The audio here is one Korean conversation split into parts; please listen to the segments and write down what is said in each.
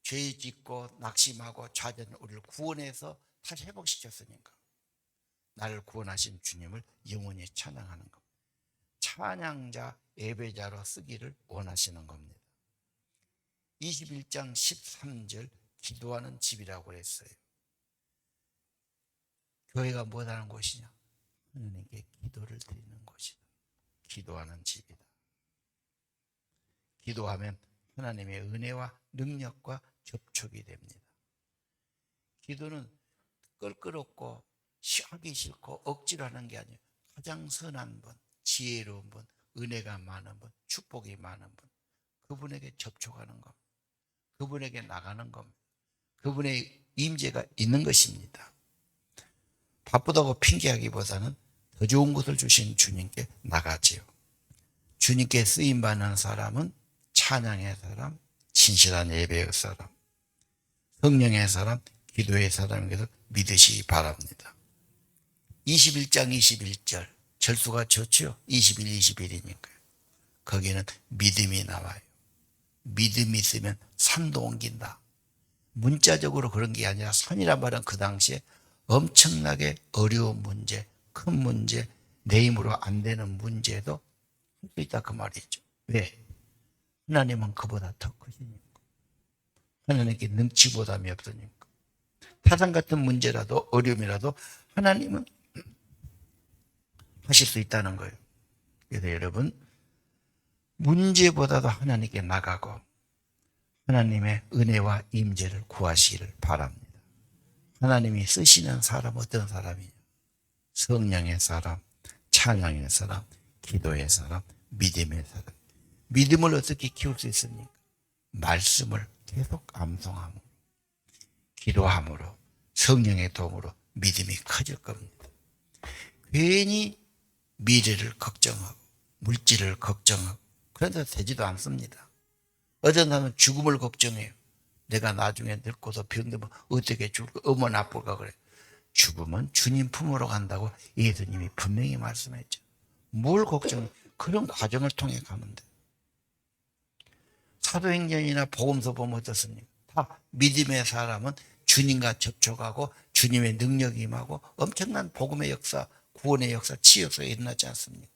죄 짓고 낙심하고 좌절한 우리를 구원해서 다시 회복시켰으니까 나를 구원하신 주님을 영원히 찬양하는 겁니다. 찬양자, 예배자로 쓰기를 원하시는 겁니다. 21장 13절 기도하는 집이라고 했어요. 교회가 뭐하는 곳이냐? 하나님께 기도를 드리는 곳이다. 기도하는 집이다. 기도하면 하나님의 은혜와 능력과 접촉이 됩니다. 기도는 껄끄럽고 하기 싫고 억지로 하는 게 아니에요. 가장 선한 분, 지혜로운 분, 은혜가 많은 분, 축복이 많은 분, 그분에게 접촉하는 겁니다. 그분에게 나가는 겁니다. 그분의 임재가 있는 것입니다. 바쁘다고 핑계하기보다는 더 좋은 것을 주신 주님께 나가지요. 주님께 쓰임받는 사람은 찬양의 사람, 진실한 예배의 사람, 성령의 사람, 기도의 사람인 것을 믿으시기 바랍니다. 21장 21절 절수가 좋죠. 21, 21이니까요. 거기는 믿음이 나와요. 믿음이 있으면 산도 옮긴다. 문자적으로 그런 게 아니라 산이란 말은 그 당시에 엄청나게 어려운 문제, 큰 문제, 내 힘으로 안 되는 문제도 할 수 있다 그 말이죠. 왜? 하나님은 그보다 더 크시니까. 하나님께 능치보담이 없으니까. 타산 같은 문제라도 어려움이라도 하나님은 하실 수 있다는 거예요. 그래서 여러분 문제보다도 하나님께 나가고 하나님의 은혜와 임재를 구하시기를 바랍니다. 하나님이 쓰시는 사람 어떤 사람이냐? 성령의 사람, 찬양의 사람, 기도의 사람, 믿음의 사람. 믿음을 어떻게 키울 수 있습니까? 말씀을 계속 암송함으로, 기도함으로, 성령의 도움으로 믿음이 커질 겁니다. 괜히 미래를 걱정하고 물질을 걱정하고 그래서 되지도 않습니다. 어떤 사람은 죽음을 걱정해요. 내가 나중에 늙고서 병들면 어떻게 죽을까? 어머나 아플까 그래. 죽음은 주님 품으로 간다고 예수님이 분명히 말씀했죠. 뭘 걱정해? 그런 과정을 통해 가면 돼. 사도행전이나 복음서 보면 어떻습니까? 다 믿음의 사람은 주님과 접촉하고 주님의 능력이 임하고 엄청난 복음의 역사, 구원의 역사, 치유 역사가 일어나지 않습니까?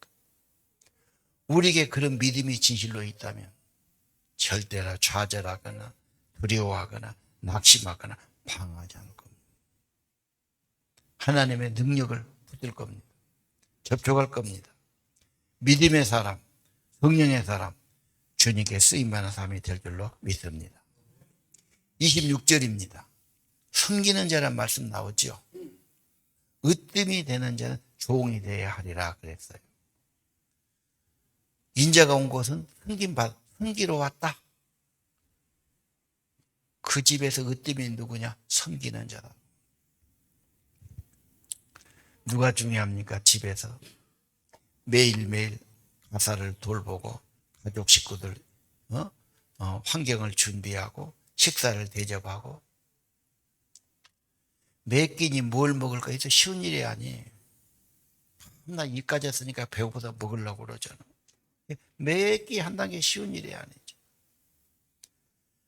우리에게 그런 믿음이 진실로 있다면 절대로 좌절하거나 두려워하거나 낙심하거나 방황하지 않을 겁니다. 하나님의 능력을 붙들 겁니다. 접촉할 겁니다. 믿음의 사람, 성령의 사람, 주님께 쓰임받는 사람이 될 줄로 믿습니다. 26절입니다. 섬기는 자란 말씀 나오죠. 으뜸이 되는 자는 종이 되어야 하리라 그랬어요. 인자가 온 곳은 섬기러 왔다. 그 집에서 으뜸이 누구냐? 섬기는 자다. 누가 중요합니까? 집에서 매일매일 가사를 돌보고 가족 식구들 환경을 준비하고 식사를 대접하고 매 끼니 뭘 먹을까 해서 쉬운 일이 아니에요. 나 일까지 했으니까 배고파서 먹으려고 그러잖아. 매 끼 한다는 게 쉬운 일이 아니죠.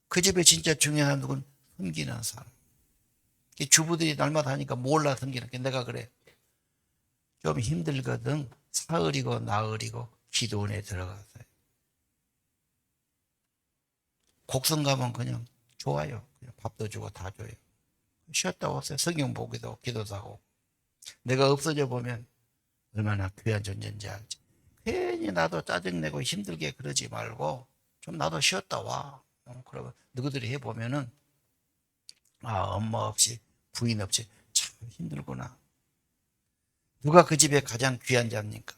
그 집에 진짜 중요한 사람 누구는 섬기는 사람. 주부들이 날마다 하니까 몰라 섬기는 게 내가 그래. 좀 힘들거든. 사흘이고 나흘이고 기도원에 들어가서요. 곡성 가면 그냥 좋아요. 그냥 밥도 주고 다 줘요. 쉬었다 왔어요. 성경 보기도 하고 기도도 하고. 내가 없어져 보면 얼마나 귀한 존재인지 알지. 괜히 나도 짜증내고 힘들게 그러지 말고 좀 나도 쉬었다 와. 그러고 너희들이 해보면은 엄마 없이 부인 없이 참 힘들구나. 누가 그 집에 가장 귀한 자입니까?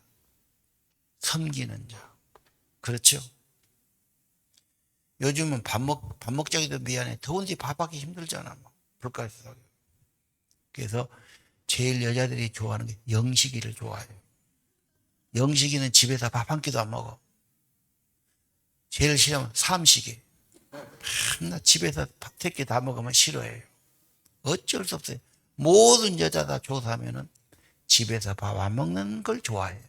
섬기는 자. 그렇죠? 요즘은 밥 먹자기도 미안해. 더운데 밥하기 힘들잖아. 불가에서. 그래서 제일 여자들이 좋아하는 게 영식이를 좋아해요. 영식이는 집에서 밥 한 끼도 안 먹어. 제일 싫으면 삼식이. 나 집에서 밥 세 끼 다 먹으면 싫어해요. 어쩔 수 없어요. 모든 여자 다 조사하면은 집에서 밥 안 먹는 걸 좋아해요.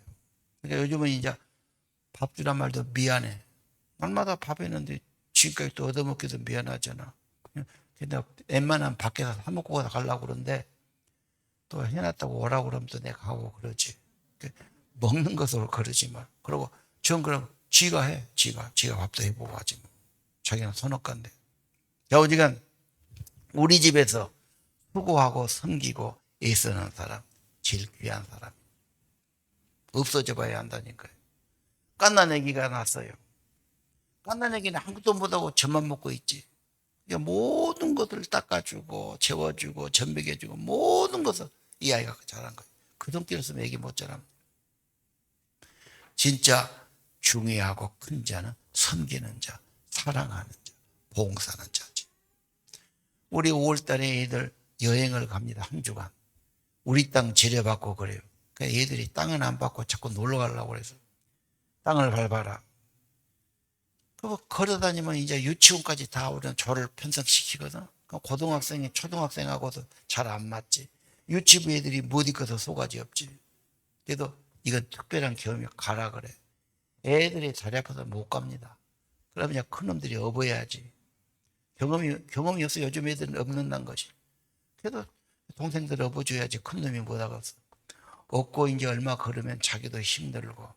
그러니까 요즘은 이제 밥 주란 말도 미안해. 날마다 밥 했는데 지금까지 또 얻어먹기도 미안하잖아. 근데 웬만하면 밖에서 사 먹고 가려고 그러는데 또 해놨다고 오라고 그러면 또 내가 가고 그러지. 먹는 것으로 그러지 마. 그러고 전 그럼 지가 해. 지가 밥도 해보고 하지 뭐. 자기는 선악관데. 자, 어지간 우리 집에서 수고하고 섬기고 애쓰는 사람, 제일 귀한 사람. 없어져 봐야 한다니까요. 깐난애기가 났어요. 깐난애기는 아무것도 못하고 젖만 먹고 있지. 그러니까 모든 것을 닦아주고 재워주고 전백해주고 모든 것을 이 아이가 잘한 거예요. 그 손길 없으면 애기 못 자랍니다. 진짜 중요하고 큰 자는 섬기는 자, 사랑하는 자, 봉사하는 자지. 우리 5월달에 애들 여행을 갑니다. 한 주간. 우리 땅 재려받고 그래요. 그러니까 애들이 땅은 안 받고 자꾸 놀러 가려고 그래서 땅을 밟아라. 걸어다니면 이제 유치원까지 다 우리는 조를 편성시키거든. 고등학생이 초등학생하고도 잘 안 맞지. 유치부 애들이 못 익어서 속아지 없지. 그래도 이건 특별한 경험이 가라 그래. 애들이 다리 아파서 못 갑니다. 그러면 큰 놈들이 업어야지. 경험이 없어 요즘 애들은 없는다는 것이. 그래도 동생들 업어줘야지 큰 놈이 못 하겠어. 없고 이제 얼마 걸으면 자기도 힘들고.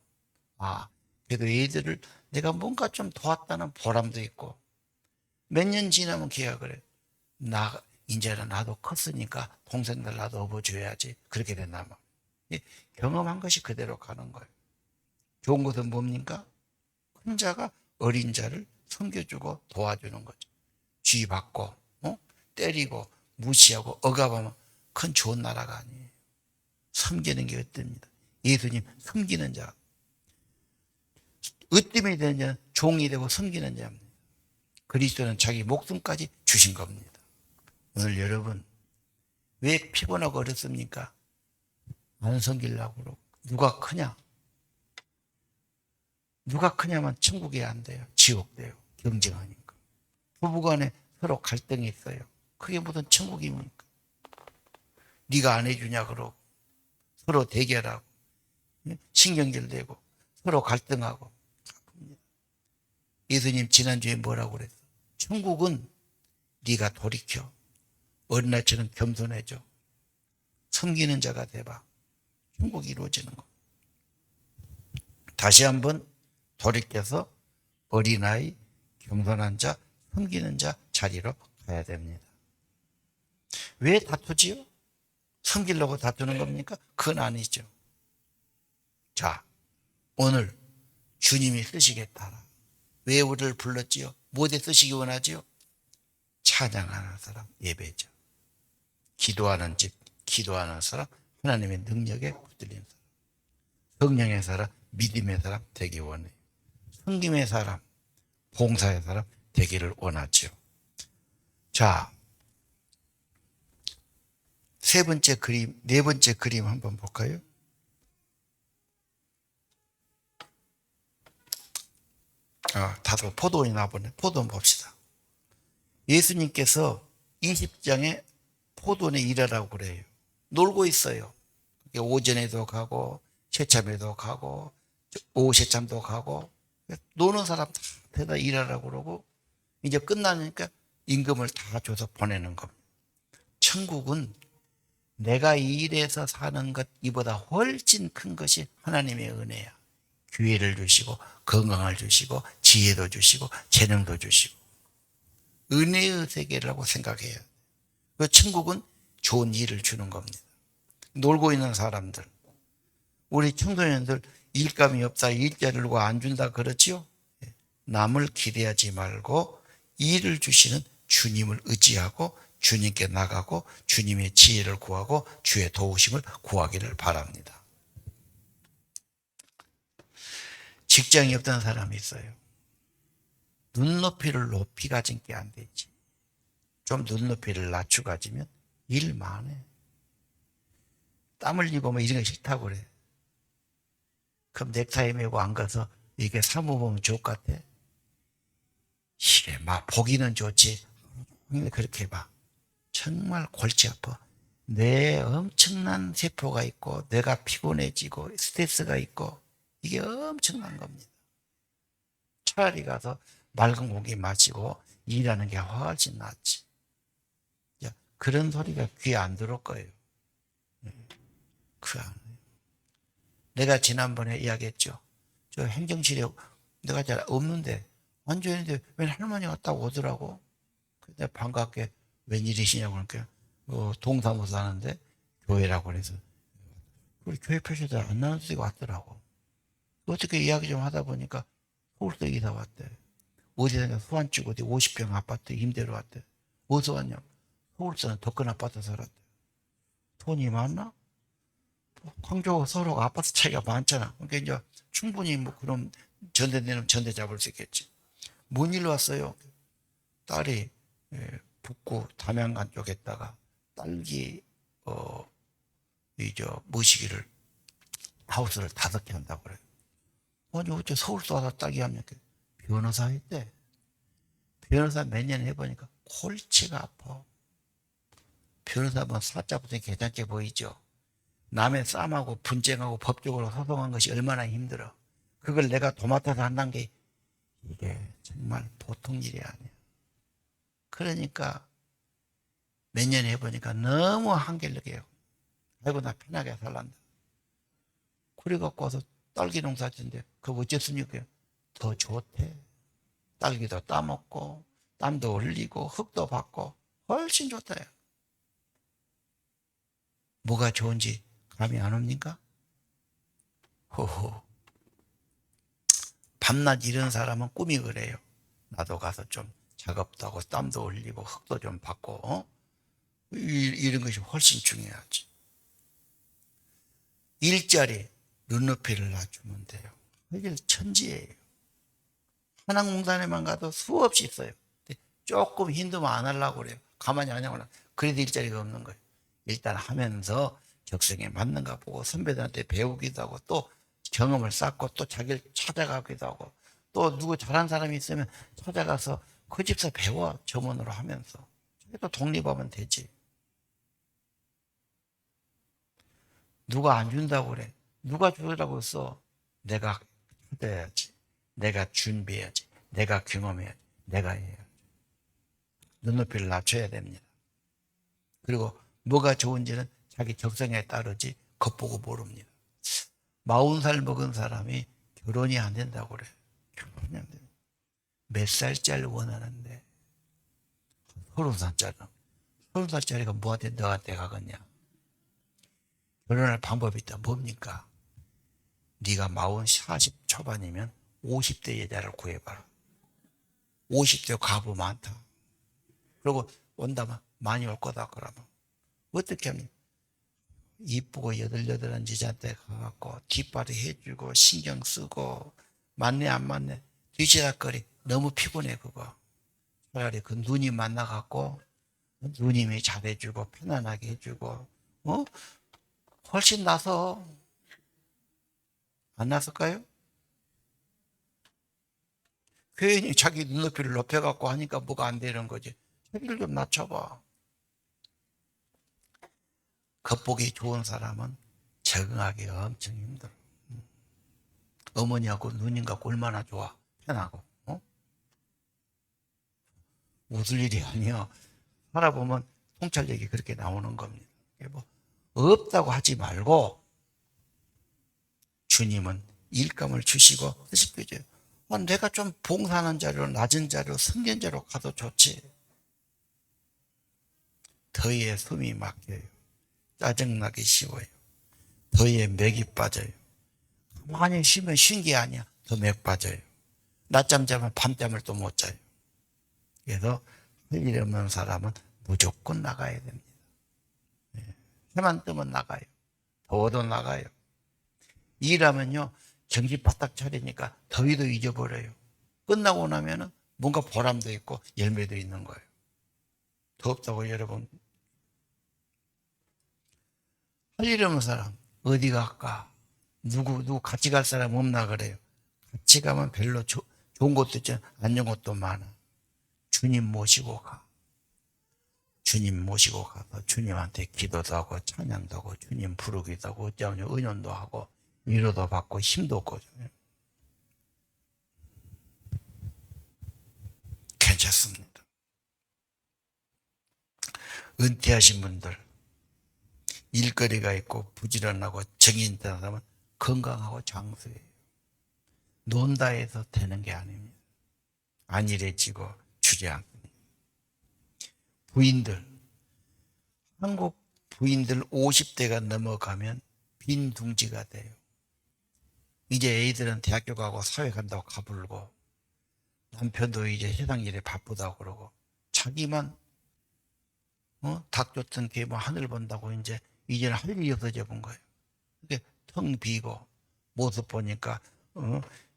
그래도 애들을 내가 뭔가 좀 도왔다는 보람도 있고. 몇 년 지나면 걔가 그래. 이제는 나도 컸으니까 동생들 나도 업어줘야지. 그렇게 된다면. 경험한 것이 그대로 가는 거예요. 좋은 것은 뭡니까? 큰 자가 어린 자를 섬겨주고 도와주는 거죠. 쥐받고 때리고 무시하고 억압하면 큰 좋은 나라가 아니에요. 섬기는 게 으뜸입니다. 예수님 섬기는 자. 으뜸이 되는 자는 종이 되고 섬기는 자입니다. 그리스도는 자기 목숨까지 주신 겁니다. 오늘 여러분 왜 피곤하고 어렵습니까? 안 섬기려고 그러고. 누가 크냐? 누가 크냐면 천국에 안 돼요. 지옥 돼요. 경쟁하니까. 부부간에 서로 갈등이 있어요. 그게 무슨 천국입니까? 네가 안 해주냐 그러고 서로 대결하고 신경질 내고 서로 갈등하고. 예수님 지난주에 뭐라고 그랬어? 천국은 네가 돌이켜 어린아이처럼 겸손해져 섬기는 자가 돼봐. 천국이 이루어지는 거. 다시 한번 돌이켜서 어린아이, 겸손한 자, 섬기는 자 자리로 가야 됩니다. 왜 다투지요? 섬기려고 다투는 겁니까? 그건 아니죠. 자, 오늘 주님이 쓰시겠다. 왜 우리를 불렀지요? 무엇에 쓰시기 원하지요? 찬양하는 사람, 예배자. 기도하는 집, 기도하는 사람, 하나님의 능력에 붙들린 사람. 성령의 사람, 믿음의 사람 되기 원해요. 섬김의 사람, 봉사의 사람 되기를 원하죠. 자, 네 번째 그림 한번 볼까요? 다들 포도원이 나보네. 포도원 봅시다. 예수님께서 20장에 포도원에 일하라고 그래요. 놀고 있어요. 오전에도 가고 새참에도 가고 오후 새참도 가고 노는 사람 다 대다 일하라고 그러고 이제 끝나니까 임금을 다 줘서 보내는 겁니다. 천국은 내가 이 일에서 사는 것 이보다 훨씬 큰 것이 하나님의 은혜야. 기회를 주시고 건강을 주시고 지혜도 주시고 재능도 주시고 은혜의 세계라고 생각해요. 그 천국은 좋은 일을 주는 겁니다. 놀고 있는 사람들, 우리 청소년들 일감이 없다, 일자리를 누가 안 준다 그렇지요? 남을 기대하지 말고 일을 주시는 주님을 의지하고 주님께 나가고 주님의 지혜를 구하고 주의 도우심을 구하기를 바랍니다. 직장이 없던 사람이 있어요. 눈높이를 높이 가진 게 안 되지. 좀 눈높이를 낮추고 가지면 일만 해. 땀 흘리고 뭐 이런 거 싫다고 그래. 그럼 넥타이 메고 안 가서 이게 사모보면 좋을 것 같아? 이게 막 보기는 좋지. 그렇게 봐. 정말 골치 아파. 뇌에 엄청난 세포가 있고 뇌가 피곤해지고 스트레스가 있고 이게 엄청난 겁니다. 차라리 가서 맑은 공기 마시고 일하는 게 훨씬 낫지. 그런 소리가 귀에 안 들어올 거예요. 내가 지난번에 이야기했죠. 저 행정치료 내가 잘 없는데 완전인데 웬 할머니가 딱 오더라고. 근데 반갑게 웬일이시냐고 그러니까 동사무소 하는데 교회라고 그래서 우리 교회 표시도 안 나는 데가 왔더라고. 어떻게 이야기 좀 하다 보니까 서울서 이사 왔대. 어디서 수완집 어디 50평 아파트 임대로 왔대. 어디서 왔냐? 서울서는 더 큰 아파트 살았대. 돈이 많나? 광주하고 서로가 아파트 차이가 많잖아. 그러니까 이제 충분히 뭐 그런 전대되는 전대 잡을 수 있겠지. 뭔 일로 왔어요? 딸이 북구 담양간 쪽에다가 딸기 이저 머시기를 하우스를 5개 한다고 그래. 아니 어째 서울서 와서 딸기 하면 변호사 했대. 변호사 몇 년 해보니까 골치가 아파. 변호사 뭐 사자부터 괜찮게 보이죠. 남의 싸움하고 분쟁하고 법적으로 소송한 것이 얼마나 힘들어. 그걸 내가 도맡아서 한다는 게 이게 정말 보통 일이 아니야. 그러니까 몇 년 해보니까 너무 한결력해요. 아이고 나 편하게 살란다. 그래갖고 와서 딸기 농사 짓는데 그거 어쨌습니까? 더 좋대. 딸기도 따먹고 땀도 흘리고 흙도 받고 훨씬 좋다. 뭐가 좋은지 감이 안 옵니까? 호호. 밤낮 이런 사람은 꿈이 그래요. 나도 가서 좀 작업도 하고 땀도 흘리고 흙도 좀 받고 이런 것이 훨씬 중요하지. 일자리 눈높이를 낮추면 돼요. 이게 천지예요. 한양공단에만 가도 수없이 있어요. 조금 힘들면 안 하려고 그래요. 가만히 안 하고 그래도 일자리가 없는 거예요. 일단 하면서 적성에 맞는가 보고 선배들한테 배우기도 하고 또 경험을 쌓고 또 자기를 찾아가기도 하고 또 누구 잘하는 사람이 있으면 찾아가서 그 집서 배워 전문으로 하면서 또 독립하면 되지. 누가 안 준다고 그래. 누가 주라고 써. 내가 찾아야지. 내가 준비해야지. 내가 경험해야지. 내가 해야지. 눈높이를 낮춰야 됩니다. 그리고 뭐가 좋은지는 자기 적성에 따르지 겉보고 모릅니다. 40살 먹은 사람이 결혼이 안 된다고 그래. 결혼이 안 돼. 몇 살짜리 원하는데 30살짜리. 30살짜리가 뭐한테 너한테 가겠냐. 결혼할 방법이 있다. 뭡니까? 네가 40 초반이면 50대 여자를 구해봐라. 50대 과부 많다. 그리고 온다면 많이 올 거다 그러면 어떻게 하면 이쁘고 여들여들한 여자한테 가갖고 뒷발이 해주고 신경 쓰고 맞네 안 맞네 뒤지락거리 너무 피곤해 그거. 차라리 그 누님 만나갖고 누님이 잘해주고 편안하게 해주고 훨씬 나서 안 났을까요? 괜히 자기 눈높이를 높여갖고 하니까 뭐가 안 되는 거지. 자기를 좀 낮춰봐. 겉보기 좋은 사람은 적응하기 엄청 힘들어. 어머니하고 누님하고 얼마나 좋아. 편하고. 웃을 일이 아니야. 살아보면 통찰력이 그렇게 나오는 겁니다. 뭐 없다고 하지 말고 주님은 일감을 주시고 하십시오. 내가 좀 봉사하는 자리로 낮은 자리로 성견자로 가도 좋지. 더위에 숨이 막혀요. 짜증나기 쉬워요. 더위에 맥이 빠져요. 가만히 쉬면 쉰 게 아니야. 더 맥 빠져요. 낮잠 자면 밤잠을 또 못 자요. 그래서 할 일 없는 사람은 무조건 나가야 됩니다. 해만 뜨면 나가요. 더워도 나가요. 일하면요. 정신 바짝 차리니까 더위도 잊어버려요. 끝나고 나면은 뭔가 보람도 있고 열매도 있는 거예요. 덥다고 여러분. 할 일 없는 사람 어디 갈까? 누구 같이 갈 사람 없나 그래요. 같이 가면 별로 좋은 것도 있지 안 좋은 것도 많아. 주님 모시고 가. 주님 모시고 가서 주님한테 기도도 하고 찬양도 하고 주님 부르기도 하고 어쩌면 은연도 하고 위로도 받고 힘도 얻고 괜찮습니다. 은퇴하신 분들, 일거리가 있고 부지런하고 정이 있는 사람은 건강하고 장수해요. 논다 해서 되는 게 아닙니다. 안일해지고 주량. 부인들, 한국 부인들 50대가 넘어가면 빈둥지가 돼요. 이제 애들은 대학교 가고 사회 간다고 가불고, 남편도 이제 세상 일에 바쁘다고 그러고, 자기만 닭 줬던 게 뭐 하늘 본다고 이제는 할 일이 없어져 본 거예요. 근데 텅 비고 모습 보니까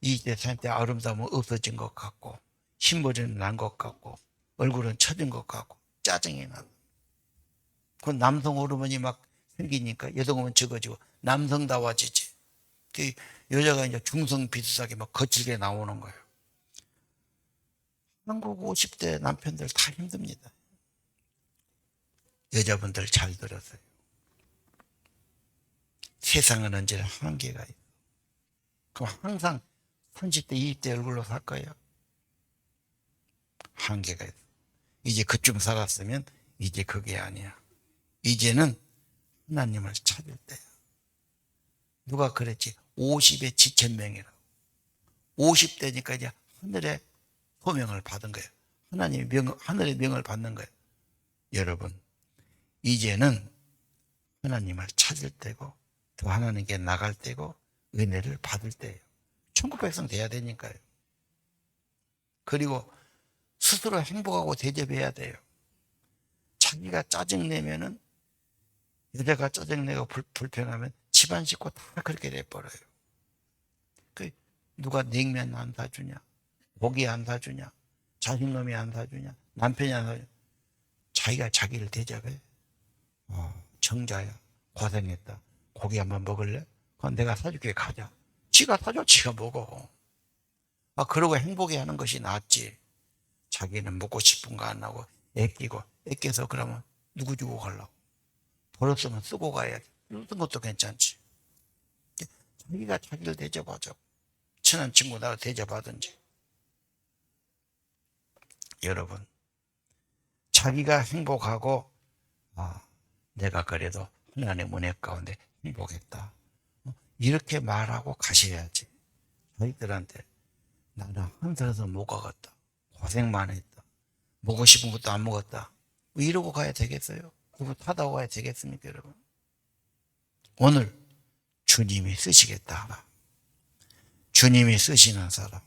이제 사한테 아름다움은 없어진 것 같고, 흰머리는 난 것 같고, 얼굴은 처진 것 같고, 짜증이 나. 그 남성 호르몬이 막 생기니까 여성 호르몬 적어지고 남성다워지지. 그 여자가 이제 중성 비슷하게 막 거칠게 나오는 거예요. 한국 50대 남편들 다 힘듭니다. 여자분들 잘 들었어요. 세상은 언제나 한계가 있어. 그럼 항상 30대, 20대 얼굴로 살 거예요? 한계가 있어. 이제 그쯤 살았으면 이제 그게 아니야. 이제는 하나님을 찾을 때야. 누가 그랬지? 50에 지천명이라고. 50대니까 이제 하늘의 소명을 받은 거예요. 하늘의 명을 받는 거예요. 여러분, 이제는 하나님을 찾을 때고, 더 하나님께 나갈 때고, 은혜를 받을 때예요. 천국 백성 돼야 되니까요. 그리고 스스로 행복하고 대접해야 돼요. 자기가 짜증내면은, 여자가 짜증내고 불편하면 집안 식구 다 그렇게 돼버려요. 누가 냉면 안 사주냐, 고기 안 사주냐, 자식놈이 안 사주냐, 남편이 안 사주냐. 자기가 자기를 대접해. 정자야, 고생했다. 고기 한번 먹을래? 그건 내가 사줄게. 가자. 지가 사줘. 지가 먹어. 그러고 행복해 하는 것이 낫지. 자기는 먹고 싶은 거 안 하고 애껴서 그러면 누구 주고 가려고. 벌었으면 쓰고 가야지. 쓰는 것도 괜찮지. 자기가 자기를 대접하자고. 친한 친구 나를 대접하든지. 여러분, 자기가 행복하고 내가 그래도 하나님의 은혜 가운데 행복했다, 이렇게 말하고 가셔야지. 저희들한테 나는 한살에서 못 가겠다, 고생만 했다, 먹고 싶은 것도 안 먹었다, 이러고 가야 되겠어요? 그거 타다고 가야 되겠습니까, 여러분? 오늘 주님이 쓰시겠다. 주님이 쓰시는 사람,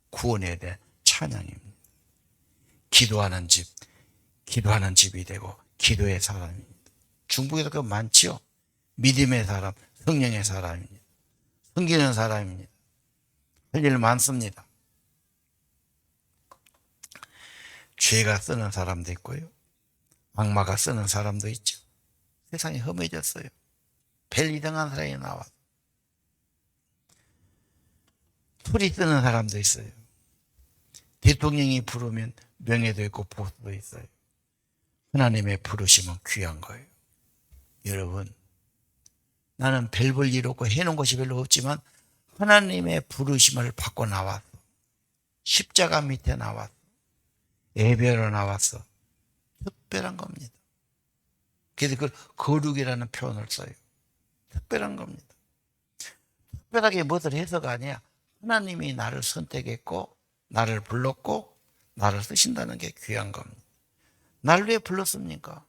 구원에 대한 찬양입니다. 기도하는 집이 되고 기도의 사람입니다. 중국에도 그 많지요. 믿음의 사람, 성령의 사람입니다. 섬기는 사람입니다. 할 일 많습니다. 죄가 쓰는 사람도 있고요, 악마가 쓰는 사람도 있죠. 세상이 험해졌어요. 벨 이등한 사람이 나와. 소리 쓰는 사람도 있어요. 대통령이 부르면 명예도 있고 복도 있어요. 하나님의 부르심은 귀한 거예요. 여러분, 나는 별 볼 일 없고 해놓은 것이 별로 없지만 하나님의 부르심을 받고 나왔어. 십자가 밑에 나왔어. 예배로 나왔어. 특별한 겁니다. 그래서 그걸 거룩이라는 표현을 써요. 특별한 겁니다. 특별하게 무엇을 해서가 아니야. 하나님이 나를 선택했고 나를 불렀고 나를 쓰신다는 게 귀한 겁니다. 날 왜 불렀습니까?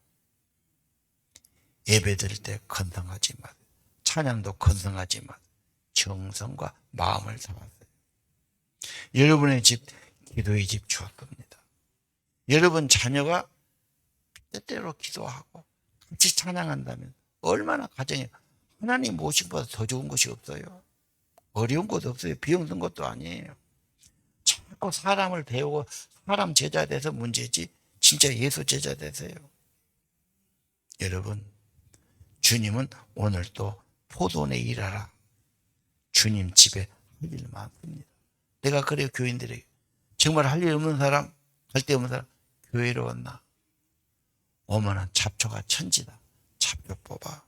예배 드릴 때 건성하지 마세요. 찬양도 건성하지 마세요. 정성과 마음을 담았어요. 여러분의 집, 기도의 집 주었습니다. 여러분 자녀가 때때로 기도하고 같이 찬양한다면 얼마나 가정에 하나님 모신 것보다 더 좋은 것이 없어요. 어려운 것도 없어요. 비용 든 것도 아니에요. 자꾸 사람을 배우고 사람 제자 돼서 문제지 진짜 예수 제자 되세요. 여러분, 주님은 오늘 또 포도원에 일하라. 주님 집에 할 일 많습니다. 내가 그래요. 교인들에게 정말 할 일 없는 사람, 할 데 없는 사람 교회로 왔나? 오면은 잡초가 천지다. 잡초 뽑아.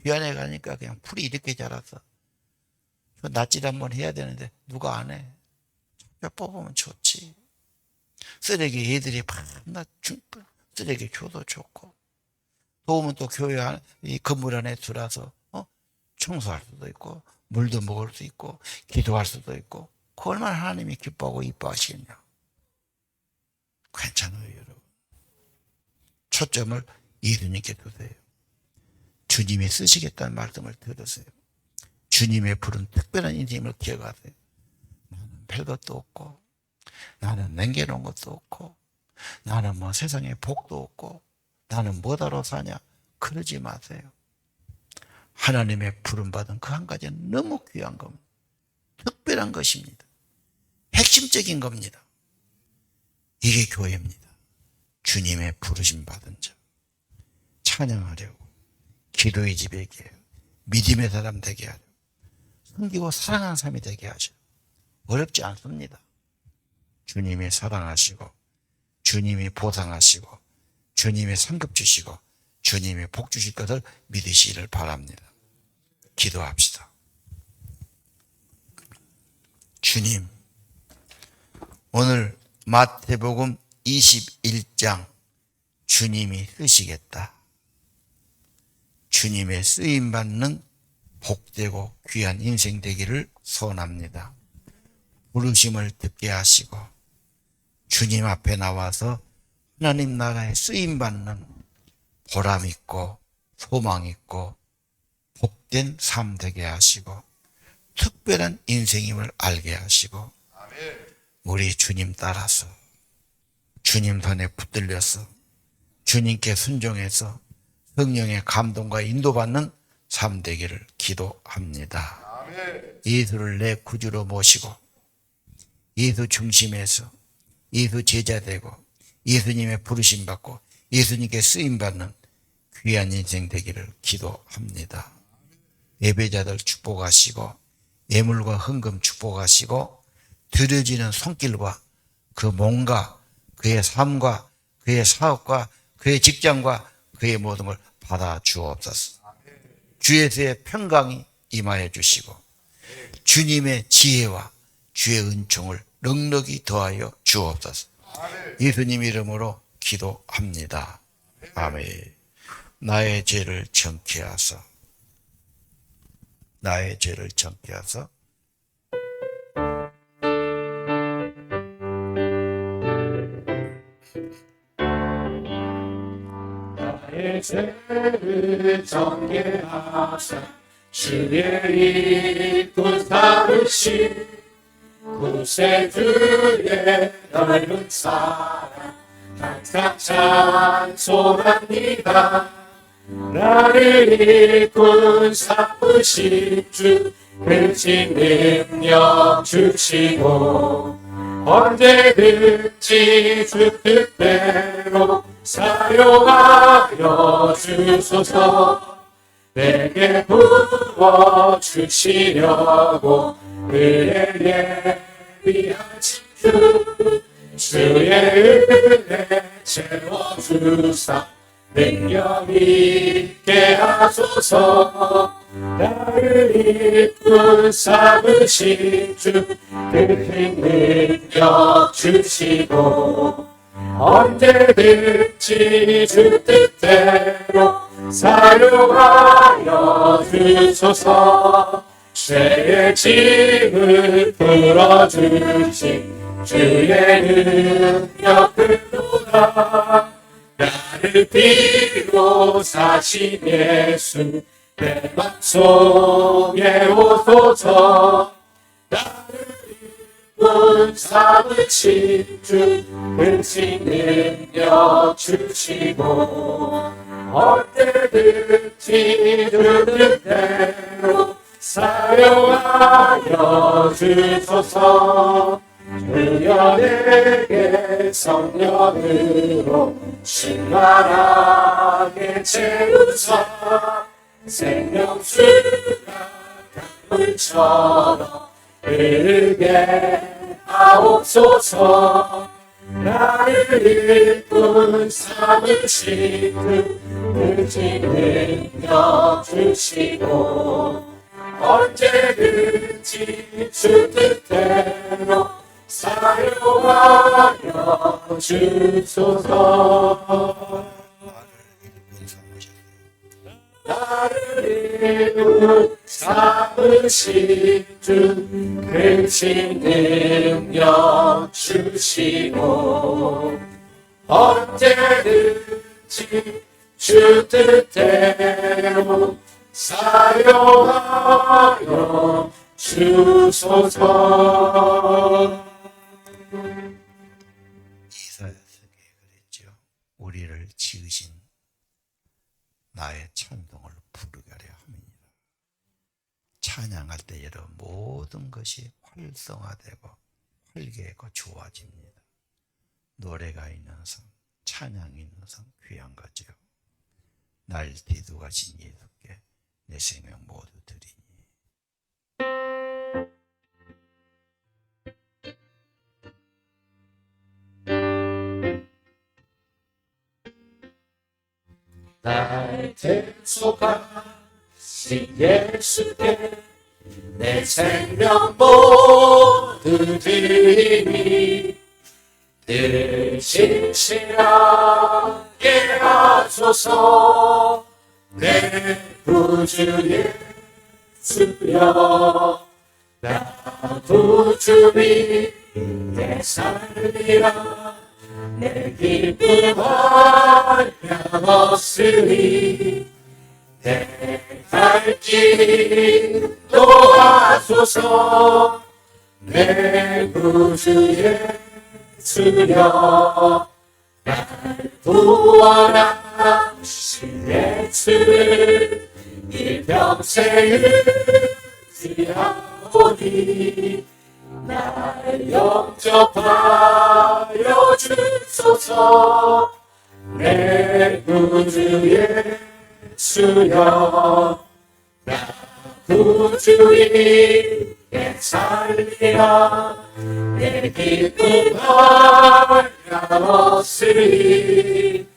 뒤안에 가니까 그냥 풀이 이렇게 자랐어. 낫질 한번 해야 되는데 누가 안 해. 잡초 뽑으면 좋지. 쓰레기 애들이 밤낮 가족들에게 줘도 좋고, 도움은 또 교회 안, 이 건물 안에 들어와서 청소할 수도 있고, 물도 먹을 수 있고, 기도할 수도 있고, 그 얼마나 하나님이 기뻐하고 이뻐하시겠냐. 괜찮아요, 여러분. 초점을 예수님께 두세요. 주님이 쓰시겠다는 말씀을 들으세요. 주님의 부른 특별한 인생을 기억하세요. 나는 별것도 없고, 나는 남겨놓은 것도 없고, 나는 뭐 세상에 복도 없고, 나는 뭐하러 사냐. 그러지 마세요. 하나님의 부름받은 그 한 가지는 너무 귀한 겁니다. 특별한 것입니다. 핵심적인 겁니다. 이게 교회입니다. 주님의 부르심 받은 자. 찬양하려고, 기도의 집에게 해요. 믿음의 사람 되게 하려고, 섬기고 사랑하는 사람이 되게 하셔. 어렵지 않습니다. 주님이 사랑하시고, 주님이 보상하시고, 주님이 상급 주시고, 주님이 복 주실 것을 믿으시기를 바랍니다. 기도합시다. 주님, 오늘 마태복음 21장 주님이 쓰시겠다. 주님의 쓰임받는 복되고 귀한 인생 되기를 소원합니다. 부르심을 듣게 하시고 주님 앞에 나와서 하나님 나라에 쓰임받는 보람 있고 소망 있고 복된 삶 되게 하시고 특별한 인생임을 알게 하시고 우리 주님 따라서 주님 손에 붙들려서 주님께 순종해서 성령의 감동과 인도받는 삶 되기를 기도합니다. 예수를 내 구주로 모시고 예수 중심에서 예수 제자 되고 예수님의 부르심 받고 예수님께 쓰임 받는 귀한 인생 되기를 기도합니다. 예배자들 축복하시고 예물과 헌금 축복하시고 드려지는 손길과 그 몸과 그의 삶과 그의 사업과 그의 직장과 그의 모든 걸 받아 주옵소서. 주에서의 평강이 임하여 주시고 주님의 지혜와 주의 은총을 넉넉히 더하여 주옵소서. 예수님 이름으로 기도합니다. 아멘. 나의 죄를 정케 하사 나의 죄를 정케 하사 나의 죄를 정케 하사 주의 이끌 삼으시 구세주의 넓은 사랑 항상 찬송합니다. 나를 이끌 삼으신 주 크신 능력 주시고 언제든지 주 뜻대로 사용하여 주소서. 내게 부어주시려고 그의 예비하신 주의 은혜 채워주사 능력 있게 하소서. 나를 이끌 삼으신 주 큰 능력 주시고 언제든지 주 뜻대로 사용하여 주소서. 죄의 짐을 풀어주신 주의 능력 그도다. 나를 비로 사신 예수 내 맘속에 오소서. 나를 이끌 삼으신 주 크신 능력 주시고 언제든지 주 뜻대로 사용하여 주소서. 주여 내게 성령으로 충만하게 채우사 생명수가 강물처럼 흐르게 하옵소서. 나를 이끌 삼으신 그 크신 능력 주시고 언제든지 주 뜻대로 사용하여 주소서. 나를 일꾼 삼으신 주 크신 능력 주시고 언제든지 주 뜻대로 사용하여 주소서. 이사야서에 그랬죠. 우리를 지으신 나의 찬송을 부르게 하려 함이니라. 찬양할 때 여러분 모든 것이 활성화되고 활기고 좋아집니다. 노래가 있는 삶, 찬양이 있는 삶 귀한 거죠. 날 뒤두가신 예수께 내 생명 모두 드리니. 날 대속하신 예수께 내 생명 모두 드리니 늘 신실하게 하소서. 내 구주 예수여 나도 주 위에 살리라. 내 기쁨 한량없으니 내 갈 길 도와소서. 내 구주 예수여 날 도와라. 예수를 일평생을 의지하오니 날 영접하여 주소서. 내 구주 예수여 나 구주 위에 살리라. 내 기쁨 한량없으니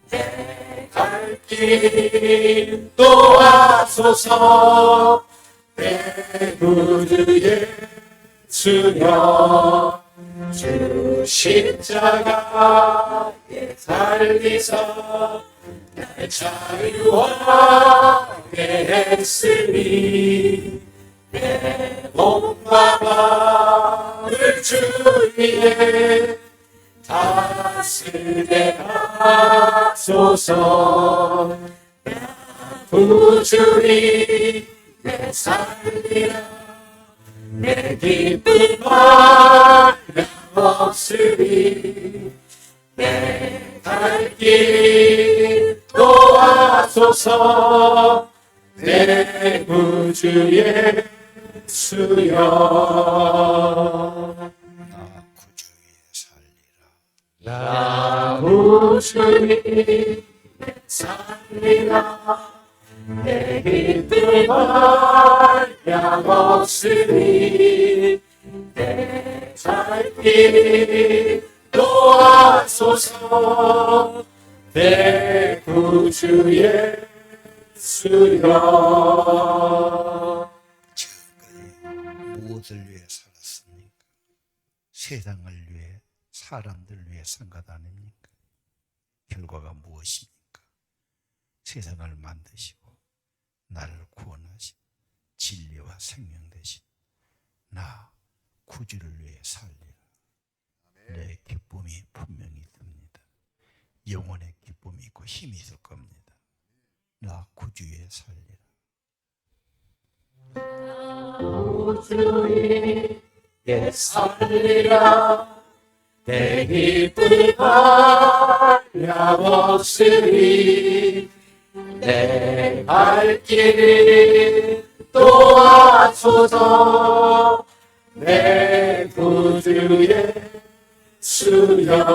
내 갈 길 도와소서. 내 구주 예수여 주 십자가에 달리사 날 자유하게 했으니 내 몸과 마음을 주 위에 다스리게 하소서. 구주 위에 살리라. 내 기쁨 한량없으니 내 갈 길 도와소서. 내 구주 예수여 나 구주 위에 살리라. 나 구주 위에 살리라. 내 기쁨 한량없으니 내 갈 길 도와소서. 내 구주 예수여. 지금까지 무엇을 위해 살았습니까? 세상을 위해, 사람들 위해 산 것 아닙니까? 결과가 무엇입니까? 세상을 만드시고 나를 구원하시고 진리와 생명 되신 나 구주를 위해 살리라. 내 기쁨이 분명히 있습니다. 영혼의 기쁨이 있고 힘이 있을 겁니다. 나 구주 위해 살리라. 구주 위에 살리라. 내 기쁨 한량없으니 내 갈 길 도와소서. 내 구주 예수여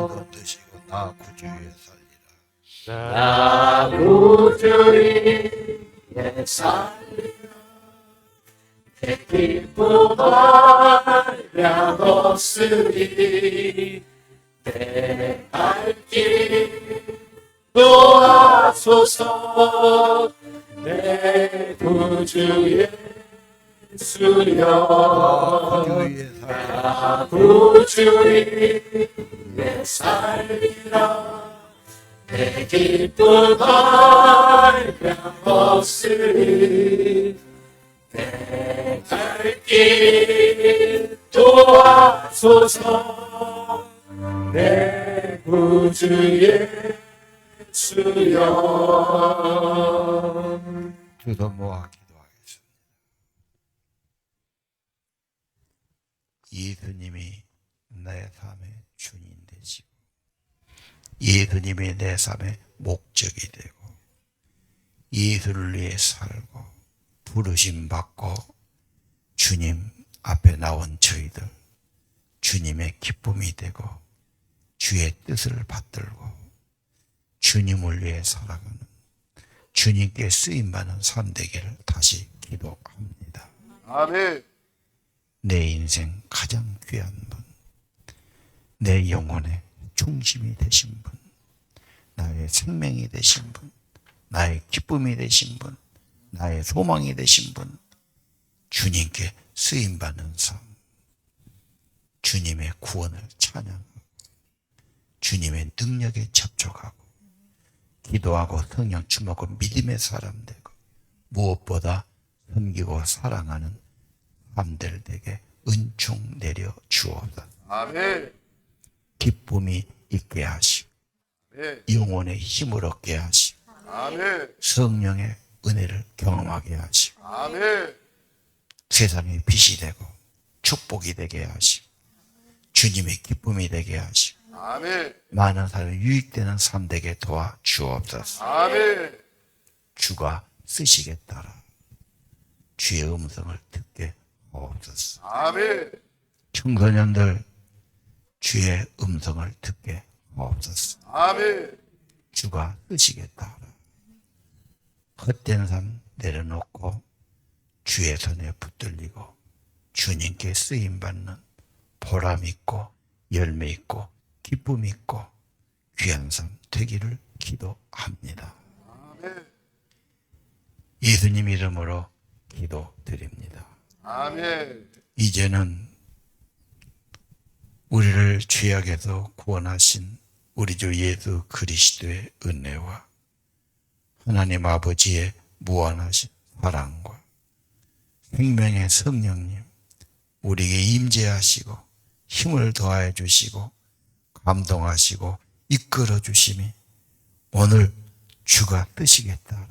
그것 드시고 나 구주 위해 살리라. 나 구주 위에 살리라. 내 기쁨 한량없으니 내 갈 길 도와소서. 내 구주 예수여 주의 살 구주의 살리라 내 기쁨 알면 없으리 내 갈 길 도와소서 내 구주 예수여 두손 모아 기도하겠습니다. 예수님이 내 삶의 주인 되시고 예수님이 내 삶의 목적이 되고 예수를 위해 살고 부르심 받고 주님 앞에 나온 저희들 주님의 기쁨이 되고 주의 뜻을 받들고 주님을 위해 살아가는 주님께 쓰임받는 삶 되기를 다시 기도합니다. 아멘. 내 인생 가장 귀한 분, 내 영혼의 중심이 되신 분, 나의 생명이 되신 분, 나의 기쁨이 되신 분, 나의 소망이 되신 분, 주님께 쓰임받는 삶, 주님의 구원을 찬양하고 주님의 능력에 접촉하고 기도하고 성령 충만하고 믿음의 사람 되고 무엇보다 섬기고 사랑하는 사람들 되게 은총 내려 주옵소서. 아멘. 기쁨이 있게 하시고 아멘. 영혼의 힘을 얻게 하시고 아멘. 성령의 은혜를 경험하게 하시고 아멘. 세상의 빛이 되고 축복이 되게 하시고 주님의 기쁨이 되게 하시고 아멘. 많은 사람이 유익되는 삶 되게 도와 주옵소서. 아멘. 주가 쓰시겠다라 주의 음성을 듣게 하옵소서. 아멘. 청소년들 주의 음성을 듣게 하옵소서. 아멘. 주가 쓰시겠다라 헛된 삶 내려놓고 주의 손에 붙들리고 주님께 쓰임받는 보람 있고 열매 있고 기쁨 있고 귀한 삶 되기를 기도합니다. 아멘. 예수님 이름으로 기도드립니다. 아멘. 이제는 우리를 죄악에서 구원하신 우리 주 예수 그리스도의 은혜와 하나님 아버지의 무한하신 사랑과 생명의 성령님 우리에게 임재하시고 힘을 더하여 주시고 감동하시고 이끌어 주심이 오늘 주가 뜨시겠다.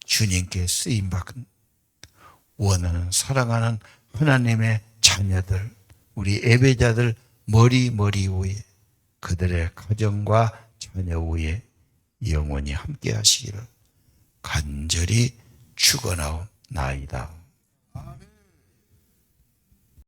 주님께 쓰임받은 원하는 사랑하는 하나님의 자녀들 우리 예배자들 머리 위에 그들의 가정과 자녀 위에 영원히 함께 하시기를 간절히 축원하옵나이다.